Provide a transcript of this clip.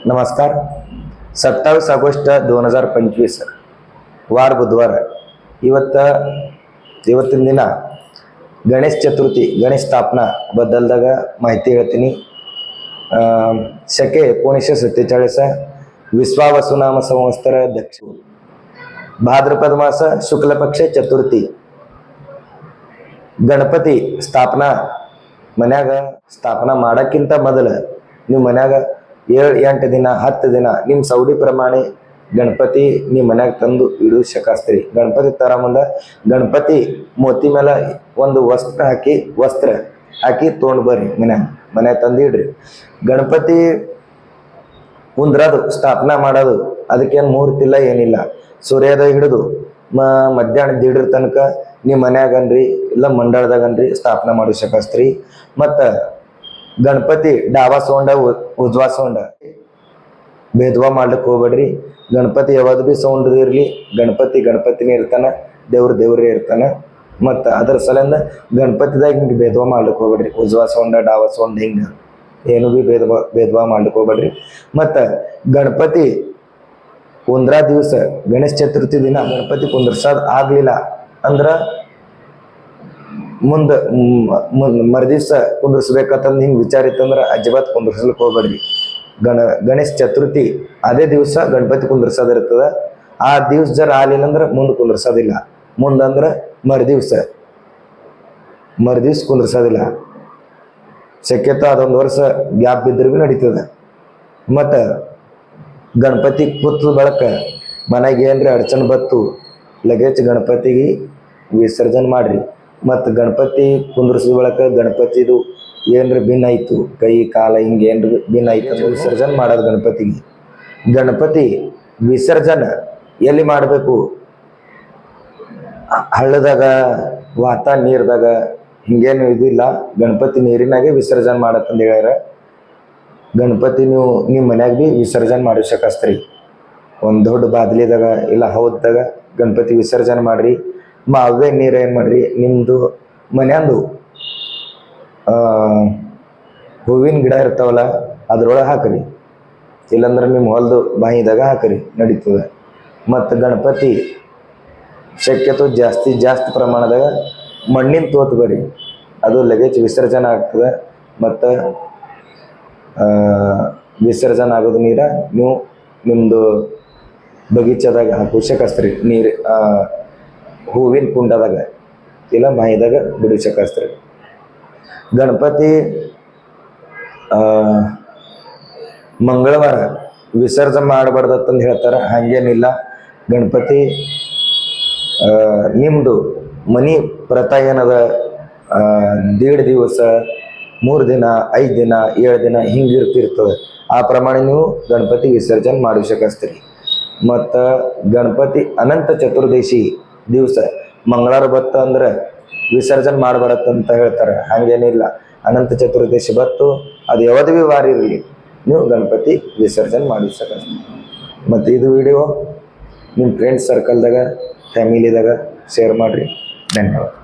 नमस्कार. 27 ऑगस्ट 2025 वार बुधवार. ಇವತ್ತಿನ ದಿನ ಗಣೇಶ ಚತುರ್ಥಿ, ಗಣೇಶ ಸ್ಥಾಪನಾ ಬದ್ದಲ್ದಾಗ ಮಾಹಿತಿ ಹೇಳ್ತೀನಿ. ಶಕೆ 1947 ವಿಶ್ವಾವಸುನಾಮ ಸಂವತ್ಸರ ದಕ್ಷಿಣ ಭಾದ್ರಪದ ಮಾಸ ಶುಕ್ಲ ಪಕ್ಷ ಚತುರ್ಥಿ. ಗಣಪತಿ ಸ್ಥಾಪನಾ ಮನ್ಯಾಗ ಸ್ಥಾಪನಾ ಮಾಡಕ್ಕಿಂತ ಮೊದಲ ನೀವು ಮನ್ಯಾಗ 7-8 ದಿನ 10 ದಿನ ನಿಮ್ಮ ಸೌಡಿ ಪ್ರಮಾಣೆ ಗಣಪತಿ ನೀವು ಮನ್ಯಾಗ ತಂದು ಇಡು ಶಕಾಸ್ತ್ರಿ. ಗಣಪತಿ ತರ ಮುಂದ ಗಣಪತಿ ಮೋತಿ ಮೇಲೆ ಒಂದು ವಸ್ತ್ರ ಹಾಕಿ ತೊಗೊಂಡು ಬರ್ರಿ, ಮನ್ಯಾಗ ತಂದಿಡ್ರಿ. ಗಣಪತಿ ಕುಂದ್ರದು ಸ್ಥಾಪನಾ ಮಾಡೋದು ಅದಕ್ಕೇನು ಮುಹೂರ್ತ ಇಲ್ಲ, ಏನಿಲ್ಲ. ಸೂರ್ಯೋದಯ ಹಿಡಿದು ಮಧ್ಯಾಹ್ನ ದೀಡ್ರ ತನಕ ನೀವು ಮನ್ಯಾಗನ್ರಿ ಇಲ್ಲ ಮಂಡಳದಾಗನ್ರಿ ಸ್ಥಾಪನಾ ಮಾಡೋ ಶಕಾಸ್ತ್ರಿ. ಮತ್ತ ಗಣಪತಿ ಡಾಬಾ ಸೌಂಡ ಉಜ್ವಾ ಸೌಂಡ ಭೇದವ ಮಾಡ್ಲಿಕ್ಕೆ ಹೋಗ್ಬೇಡ್ರಿ. ಗಣಪತಿ ಯಾವ್ದು ಬಿ ಸೌಂಡ್ ಇರ್ಲಿ, ಗಣಪತಿನೇ ಇರ್ತಾನ, ದೇವ್ರೇ ಇರ್ತಾನ. ಮತ್ತು ಅದ್ರ ಸಲಿಂದ ಗಣಪತಿದಾಗ ಹಿಂಗೆ ಭೇದವ ಮಾಡ್ಲಿಕ್ಕೆ ಹೋಗ್ಬೇಡ್ರಿ. ಉಜ್ವಾ ಸೌಂಡ ಡಾಬಾ ಸೌಂಡ್ ಹಿಂಗೆ ಏನು ಬಿ ಭೇದವ ಮಾಡ್ಲಿಕ್ಕೆ ಹೋಗ್ಬೇಡ್ರಿ. ಮತ್ತು ಗಣಪತಿ ಕುಂದ್ರ ದಿವಸ ಗಣೇಶ ಚತುರ್ಥಿ ದಿನ ಗಣಪತಿ ಕುಂದ್ರಸೋದು ಆಗ್ಲಿಲ್ಲ ಅಂದ್ರ ಮರುದಿವ್ಸ ಕುಂದ್ರಸ್ಬೇಕಂತಂದು ಹಿಂಗೆ ವಿಚಾರ ಇತ್ತಂದ್ರೆ ಅಜ್ಜಬತ್ ಕುಂದ್ರಸ್ಲಿಕ್ಕೆ ಹೋಗ್ಬೇಡ್ರಿ. ಗಣೇಶ ಚತುರ್ಥಿ ಅದೇ ದಿವಸ ಗಣಪತಿ ಕುಂದ್ರಸೋದಿರ್ತದ. ಆ ದಿವ್ಸ ಜರ ಆಗ್ಲಿಲ್ಲ ಅಂದ್ರೆ ಮುಂದೆ ಕುಂದ್ರಸೋದಿಲ್ಲ. ಮುಂದಂದ್ರೆ ಮರುದಿವ್ಸ ಕುಂದ್ರಸೋದಿಲ್ಲ. ಶಕ್ಯತ ಅದೊಂದು ವರ್ಷ ಗ್ಯಾಪ್ ಬಿದ್ದರೂ ಭೀ ನಡೀತದೆ. ಮತ್ತು ಗಣಪತಿ ಕೂತು ಬಳಕ ಮನೆಗೆ ಏನ್ರಿ ಅಡಚಣೆ ಬತ್ತು ಲಗೇಜ್ ಗಣಪತಿಗೆ ವಿಸರ್ಜನೆ ಮಾಡ್ರಿ. ಮತ್ತು ಗಣಪತಿ ಕುಂದ್ರಸಿದ ಬಳಕ ಗಣಪತಿದು ಏನ್ರಿ ಭಿನ್ನ ಆಯ್ತು, ಕೈ ಕಾಲ ಹಿಂಗೆ ಏನ್ರಿ ಭಿನ್ನ ಆಯ್ತು ವಿಸರ್ಜನೆ ಮಾಡೋದು. ಗಣಪತಿ ವಿಸರ್ಜನೆ ಎಲ್ಲಿ ಮಾಡಬೇಕು? ಹಳ್ಳದಾಗ, ನೀರ್ದಾಗ ಹಿಂಗೇನು ಇದಿಲ್ಲ. ಗಣಪತಿ ನೀರಿನಾಗೆ ವಿಸರ್ಜನೆ ಮಾಡತ್ತಂದು ಹೇಳ್ಯಾರ. ಗಣಪತಿ ನೀವು ನಿಮ್ಮ ಮನ್ಯಾಗ ಭೀ ವಿಸರ್ಜನೆ ಮಾಡಿ ಶಕಾಸ್ತ್ರಿ. ಒಂದು ದೊಡ್ಡ ಬಾದ್ಲಿದಾಗ ಇಲ್ಲ ಹೌದಾಗ ಗಣಪತಿ ವಿಸರ್ಜನೆ ಮಾಡ್ರಿ. ಅವೇ ನೀರು ಏನು ಮಾಡ್ರಿ, ನಿಮ್ಮದು ಮನ್ಯಾಂದು ಹೂವಿನ ಗಿಡ ಇರ್ತಾವಲ್ಲ ಅದ್ರೊಳಗೆ ಹಾಕ್ರಿ, ಇಲ್ಲಾಂದ್ರೆ ನಿಮ್ಮ ಹೊಲದು ಬಾಯಿದಾಗ ಹಾಕ್ರಿ, ನಡೀತದೆ. ಮತ್ತು ಗಣಪತಿ ಶಕ್ಯತು ಜಾಸ್ತಿ ಪ್ರಮಾಣದಾಗ ಮಣ್ಣಿನ ತೋತು ಬರ್ರಿ, ಅದು ಲಗೇಜ್ ವಿಸರ್ಜನೆ ಆಗ್ತದೆ. ಮತ್ತು ವಿಸರ್ಜನೆ ಆಗೋದು ನೀರ ನೀವು ನಿಮ್ಮದು ಬಗೀಚದಾಗ ಹಾಕುಶಕಾಸ್ತ್ರಿ. ನೀರು ಹೂವಿನ ಕುಂಡದಾಗ ಇಲ್ಲ ಬಾಯಿದಾಗ ಬಿಡಿಸಕಾಸ್ತ್ರಿ. ಗಣಪತಿ ಮಂಗಳವಾರ ವಿಸರ್ಜನೆ ಮಾಡಬಾರ್ದತ್ತಂದು ಹೇಳ್ತಾರೆ. ಹಾಗೇನಿಲ್ಲ. ಗಣಪತಿ ನಿಮ್ಮದು ಮನೆ ಪ್ರತಾ ಏನದ 1.5 ದಿವಸ 3 ದಿನ 5 ದಿನ 7 ದಿನ ಹಿಂಗೆ ಇರ್ತಿರ್ತದೆ. ಆ ಪ್ರಮಾಣ ನೀವು ಗಣಪತಿ ವಿಸರ್ಜನೆ ಮಾಡಿಸಕಸ್ತ್ರಿ. ಮತ್ತು ಗಣಪತಿ ಅನಂತ ಚತುರ್ದಶಿ ದಿವಸ ಮಂಗಳವಾರ ಬತ್ತು ಅಂದ್ರೆ ವಿಸರ್ಜನೆ ಮಾಡಬಾರತ್ತಂತ ಹೇಳ್ತಾರೆ. ಹಾಗೇನಿಲ್ಲ. ಅನಂತ ಚತುರ್ದಶಿ ಬತ್ತು ಅದು ಯಾವ್ದು ಭೀ ವಾರ ಇರಲಿ, ನೀವು ಗಣಪತಿ ವಿಸರ್ಜನೆ ಮಾಡಿಸಕಸ್ತ್ರಿ. ಮತ್ತು ಇದು ವಿಡಿಯೋ ನಿಮ್ಮ ಫ್ರೆಂಡ್ಸ್ ಸರ್ಕಲ್ದಾಗ ಫ್ಯಾಮಿಲಿದಾಗ ಶೇರ್ ಮಾಡಿರಿ. ಧನ್ಯವಾದ.